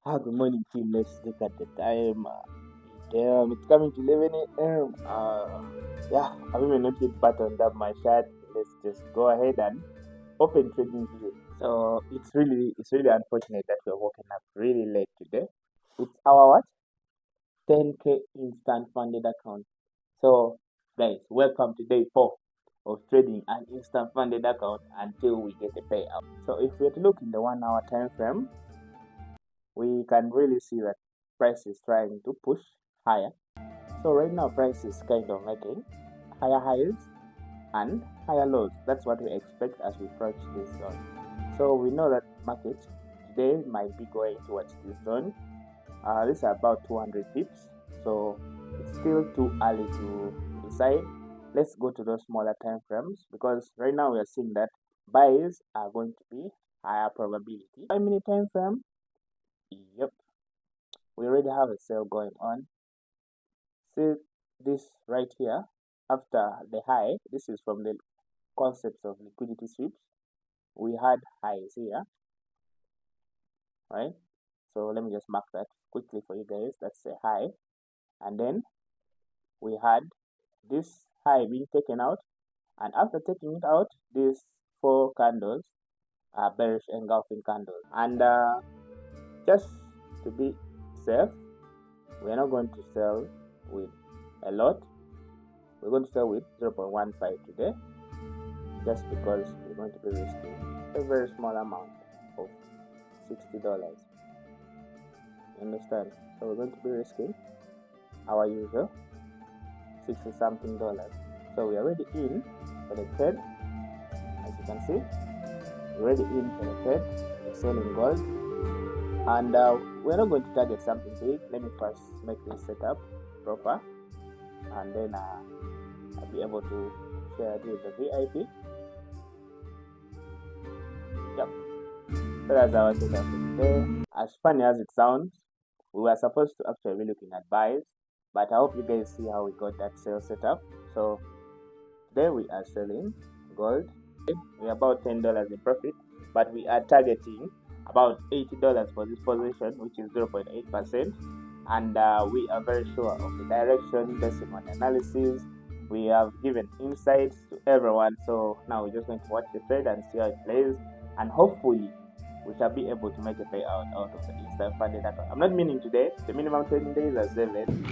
Good morning, team. Let's look at the time. It's coming to 11 a.m. Yeah, I may not yet buttoned up my shirt. Let's just go ahead and open trading view. So it's really unfortunate that we're waking up really late today. It's our what? 10K instant funded account. So guys, welcome to day 4 of trading an instant funded account until we get a payout. So if we look in the 1 hour time frame, we can really see that price is trying to push higher. So right now price is kind of making higher highs and higher lows. That's what we expect as we approach this zone. So we know that market today might be going towards this zone. This is about 200 pips, so it's still too early to decide. Let's go to those smaller time frames because right now we are seeing that buys are going to be higher probability. 5 minute time frame, yep, we already have a sale going on. See this right here after the high. This is from the concepts of liquidity sweeps. We had highs here, right? So let me just mark that quickly for you guys. That's a high, and then we had this high being taken out, and after taking it out, these 4 candles are bearish engulfing candles. And just to be safe, we are not going to sell with a lot. We're going to sell with 0.15 today, just because we're going to be risking a very small amount of $60. You understand? So we're going to be risking our usual 60 something dollars. So we are already in for the trade. As you can see, we're already in for the trade. We're selling gold, and we're not going to target something big. Let me first make this setup proper, and then I'll be able to share it with the VIP. Yep. So that's our setup for today. As funny as it sounds, we were supposed to actually be looking at buys, but I hope you guys see how we got that sale setup. So today we are selling gold. We're about $10 in profit, but we are targeting about $80 for this position, which is 0.8%. And we are very sure of the direction based on analysis. We have given insights to everyone. So now we're just going to watch the trade and see how it plays, and hopefully we shall be able to make a payout out of the instant funded account. I'm not meaning today. The minimum trading days are 7.